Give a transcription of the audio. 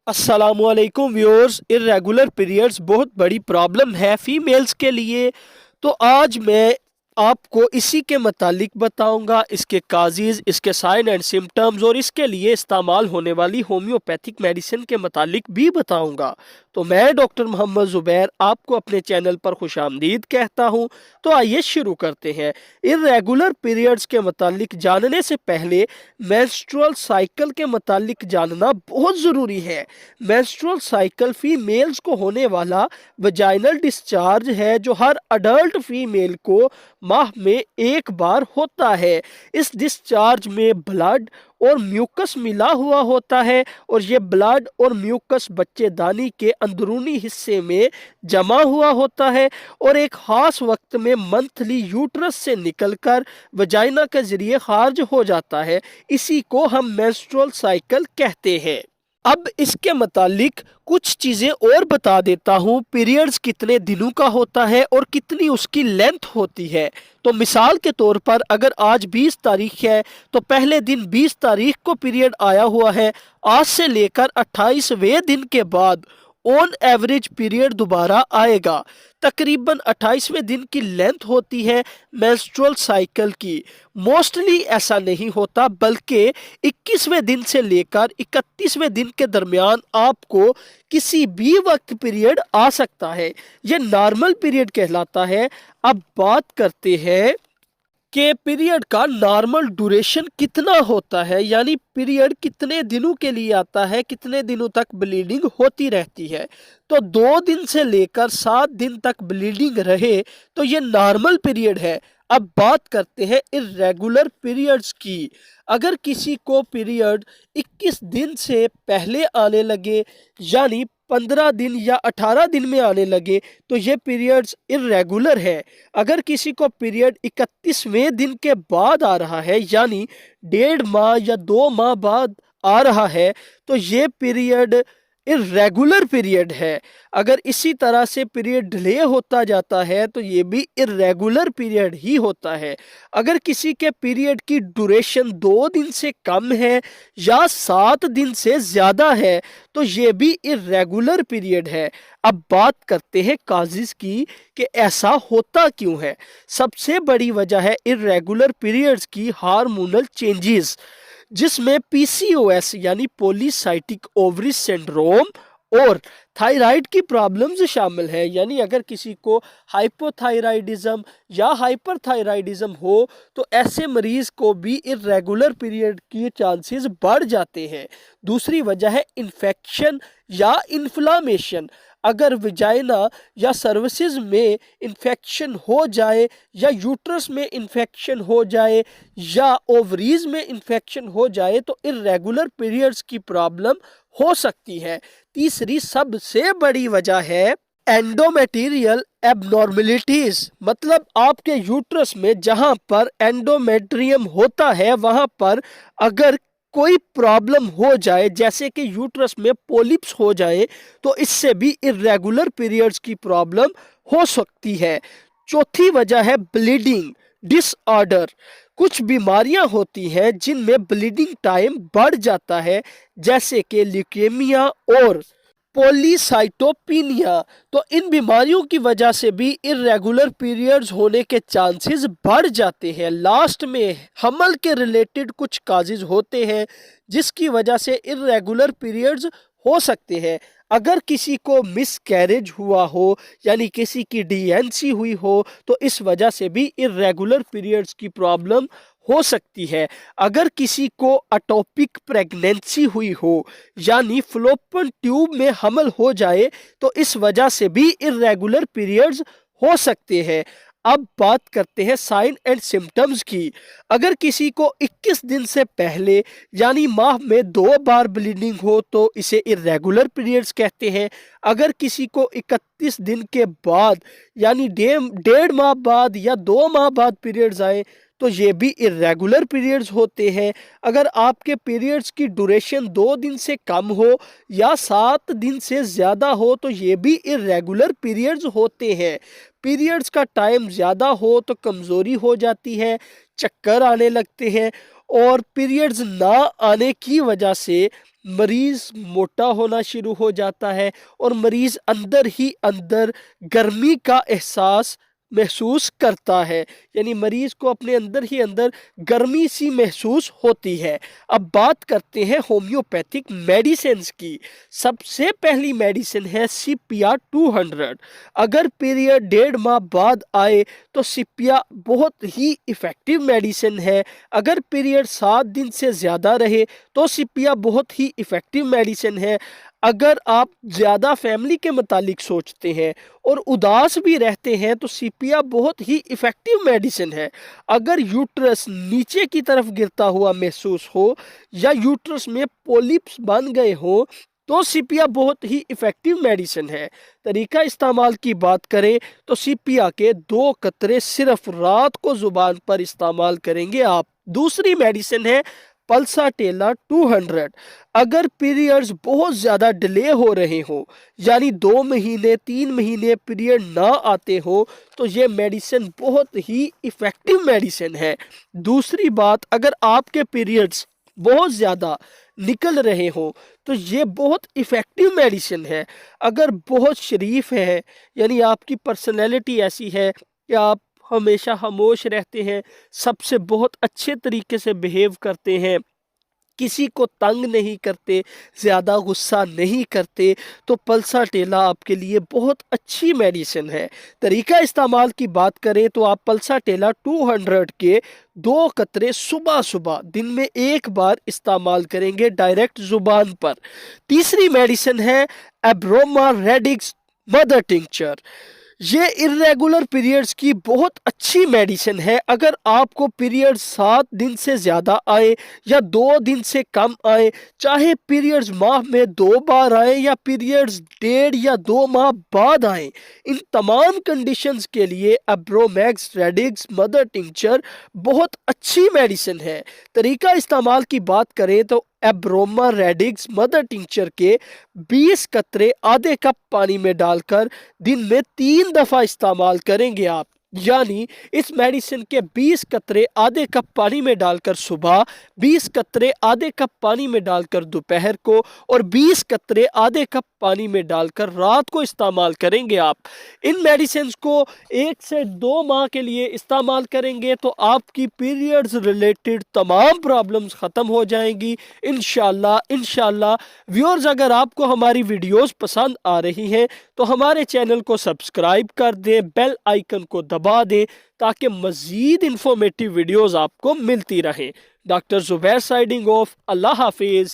अस्सलामुअलैकुम viewers. Irregular periods बहुत बड़ी प्रॉब्लम है फीमेल्स के लिए। तो आज मैं आपको इसी के मुतालिक बताऊंगा, इसके काजेज़, इसके साइन एंड सिम्टम्स और इसके लिए इस्तेमाल होने वाली होम्योपैथिक मेडिसिन के मुतालिक भी बताऊंगा। तो मैं डॉक्टर मोहम्मद ज़ुबैर आपको अपने चैनल पर खुशामदीद कहता हूं। तो आइए शुरू करते हैं। इर्रेगुलर पीरियड्स के मुतालिक जानने से पहले मेंस्ट्रुअल साइकिल के मुतालिक जानना बहुत ज़रूरी है। मेंस्ट्रुअल साइकिल फीमेल्स को होने वाला वजाइनल डिस्चार्ज है जो हर अडल्ट फीमेल को माह में एक बार होता है। इस डिस्चार्ज में ब्लड और म्यूकस मिला हुआ होता है और ये ब्लड और म्यूकस बच्चेदानी के अंदरूनी हिस्से में जमा हुआ होता है और एक खास वक्त में मंथली यूट्रस से निकलकर वजाइना के जरिए खारिज हो जाता है। इसी को हम मेंस्ट्रुअल साइकिल कहते हैं। अब इसके मुतालिक कुछ चीज़ें और बता देता हूँ। पीरियड्स कितने दिनों का होता है और कितनी उसकी लेंथ होती है। तो मिसाल के तौर पर अगर आज 20 तारीख है तो पहले दिन 20 तारीख को पीरियड आया हुआ है। आज से लेकर 28वें दिन के बाद ऑन एवरेज पीरियड दोबारा आएगा। तकरीबन 28वें दिन की लेंथ होती है मेंस्ट्रुअल साइकिल की। मोस्टली ऐसा नहीं होता, बल्कि 21वें दिन से लेकर 31वें दिन के दरमियान आपको किसी भी वक्त पीरियड आ सकता है। यह नॉर्मल पीरियड कहलाता है। अब बात करते हैं कि पीरियड का नॉर्मल ड्यूरेशन कितना होता है, यानी पीरियड कितने दिनों के लिए आता है, कितने दिनों तक ब्लीडिंग होती रहती है। तो 2 दिन से लेकर 7 दिन तक ब्लीडिंग रहे तो ये नॉर्मल पीरियड है। अब बात करते हैं इर्रेगुलर पीरियड्स की। अगर किसी को पीरियड 21 दिन से पहले आने लगे, यानी 15 दिन या 18 दिन में आने लगे, तो ये पीरियड्स इर्रेगुलर है। अगर किसी को पीरियड 31वें दिन के बाद आ रहा है, यानी 1.5 माह या 2 माह बाद आ रहा है, तो ये पीरियड इर्रेगुलर पीरियड है। अगर इसी तरह से पीरियड डिले होता जाता है तो ये भी इर्रेगुलर पीरियड ही होता है। अगर किसी के पीरियड की ड्यूरेशन 2 दिन से कम है या 7 दिन से ज़्यादा है तो ये भी इर्रेगुलर पीरियड है। अब बात करते हैं काजेज़ की कि ऐसा होता क्यों है। सबसे बड़ी वजह है इर्रेगुलर पीरियड्स की हार्मोनल चेंजेस, जिसमें पीसीओएस यानी पॉलीसाइटिक ओवरी सिंड्रोम और थायराइड की प्रॉब्लम्स शामिल है। यानी अगर किसी को हाइपोथायराइडिज्म या हाइपरथायराइडिज्म हो तो ऐसे मरीज को भी इर्रेगुलर पीरियड की चांसेस बढ़ जाते हैं। दूसरी वजह है इन्फेक्शन या इन्फ्लामेशन। अगर विजाइना या सर्विसेज में इन्फेक्शन हो जाए या यूट्रस में इन्फेक्शन हो जाए या ओवरीज में इन्फेक्शन हो जाए तो इर्रेगुलर पीरियड्स की प्रॉब्लम हो सकती है। तीसरी सबसे बड़ी वजह है एंडोमेटीरियल एबनॉर्मेलिटीज, मतलब आपके यूट्रस में जहां पर एंडोमेट्रियम होता है वहां पर अगर कोई प्रॉब्लम हो जाए, जैसे कि यूट्रस में पॉलिप्स हो जाए, तो इससे भी इर्रेगुलर पीरियड्स की प्रॉब्लम हो सकती है। चौथी वजह है ब्लीडिंग डिसऑर्डर। कुछ बीमारियां होती हैं जिनमें ब्लीडिंग टाइम बढ़ जाता है, जैसे कि ल्यूकेमिया और पॉलीसाइटोपिनिया। तो इन बीमारियों की वजह से भी इर्रेगुलर पीरियड्स होने के चांसेस बढ़ जाते हैं। लास्ट में हमल के रिलेटेड कुछ काजेज होते हैं जिसकी वजह से इर्रेगुलर पीरियड्स हो सकते हैं। अगर किसी को मिसकैरेज हुआ हो, यानी किसी की डीएनसी हुई हो, तो इस वजह से भी इर्रेगुलर पीरियड्स की प्रॉब्लम हो सकती है। अगर किसी को अटोपिक प्रेगनेंसी हुई हो, यानी फ्लोपियन ट्यूब में हमल हो जाए, तो इस वजह से भी इर्रेगुलर पीरियड्स हो सकते हैं। अब बात करते हैं साइन एंड सिम्टम्स की। अगर किसी को 21 दिन से पहले यानी माह में 2 बार ब्लीडिंग हो तो इसे इर्रेगुलर पीरियड्स कहते हैं। अगर किसी को 31 दिन के बाद यानी 1.5 माह बाद या 2 माह बाद पीरियड्स आए तो ये भी इर्रेगुलर पीरियड्स होते हैं। अगर आपके पीरियड्स की ड्यूरेशन 2 दिन से कम हो या 7 दिन से ज़्यादा हो तो ये भी इर्रेगुलर पीरियड्स होते हैं। पीरियड्स का टाइम ज़्यादा हो तो कमज़ोरी हो जाती है, चक्कर आने लगते हैं और पीरियड्स ना आने की वजह से مریض موٹا ہونا شروع ہو جاتا ہے اور مریض اندر ہی اندر گرمی کا احساس محسوس کرتا ہے، یعنی مریض کو اپنے اندر ہی اندر گرمی سی محسوس ہوتی ہے۔ اب بات کرتے ہیں ہومیوپیتھک میڈیسنز کی۔ سب سے پہلی میڈیسن ہے سپیا 200۔ اگر پیریڈ 1.5 ماہ بعد آئے تو سپیا بہت ہی ایفیکٹیو میڈیسن ہے۔ اگر پیریڈ 7 دن سے زیادہ رہے تو سپیا بہت ہی ایفیکٹیو میڈیسن ہے۔ اگر آپ زیادہ فیملی کے متعلق سوچتے ہیں اور اداس بھی رہتے ہیں تو سپیا بہت ہی ایفیکٹیو میڈیسن ہے۔ اگر یوٹرس نیچے کی طرف گرتا ہوا محسوس ہو یا یوٹرس میں پولپس بن گئے ہو تو سپیا بہت ہی ایفیکٹیو میڈیسن ہے۔ طریقہ استعمال کی بات کریں تو سپیا کے 2 قطرے صرف رات کو زبان پر استعمال کریں گے آپ۔ دوسری میڈیسن ہے پلساٹیلا 200۔ اگر پیریڈز بہت زیادہ ڈیلے ہو رہے ہوں، یعنی 2 مہینے 3 مہینے پیریڈ نہ آتے ہو تو یہ میڈیسن بہت ہی ایفیکٹیو میڈیسن ہے۔ دوسری بات، اگر آپ کے پیریڈز بہت زیادہ نکل رہے ہوں تو یہ بہت ایفیکٹیو میڈیسن ہے۔ اگر بہت شریف ہے، یعنی آپ کی پرسنالٹی ایسی ہے کہ آپ ہمیشہ خاموش رہتے ہیں، سب سے بہت اچھے طریقے سے بیہیو کرتے ہیں، کسی کو تنگ نہیں کرتے، زیادہ غصہ نہیں کرتے، تو پلساٹیلا آپ کے لیے بہت اچھی میڈیسن ہے۔ طریقہ استعمال کی بات کریں تو آپ پلساٹیلا 200 کے 2 قطرے صبح دن میں 1 بار استعمال کریں گے ڈائریکٹ زبان پر۔ تیسری میڈیسن ہے ایبروما ریڈکس مدر ٹنکچر۔ یہ irregular پیریڈز کی بہت اچھی میڈیسن ہے۔ اگر آپ کو پیریڈ 7 دن سے زیادہ آئے یا 2 دن سے کم آئے، چاہے پیریڈز ماہ میں 2 بار آئے یا پیریڈز 1.5 یا 2 ماہ بعد آئیں، ان تمام کنڈیشنز کے لیے ایبرومیکس ریڈکس مدر ٹنکچر بہت اچھی میڈیسن ہے۔ طریقہ استعمال کی بات کریں تو ایبروما ریڈکس مدر ٹنکچر کے 20 قطرے آدھے کپ پانی میں ڈال کر دن میں 3 دفعہ استعمال کریں گے آپ، یعنی اس میڈیسن کے 20 قطرے آدھے کپ پانی میں ڈال کر صبح، 20 قطرے آدھے کپ پانی میں ڈال کر دوپہر کو، اور 20 قطرے آدھے کپ پانی میں ڈال کر رات کو استعمال کریں گے آپ۔ ان میڈیسنز کو 1 سے 2 ماہ کے لیے استعمال کریں گے تو آپ کی پیریڈز ریلیٹڈ تمام پرابلمز ختم ہو جائیں گی انشاءاللہ۔ ویورز، اگر آپ کو ہماری ویڈیوز پسند آ رہی ہیں تو ہمارے چینل کو سبسکرائب کر دیں، بیل آئیکن کو دبا دیں تاکہ مزید انفارمیٹیو ویڈیوز آپ کو ملتی رہیں۔ ڈاکٹر زبیر سائڈنگ آف، اللہ حافظ۔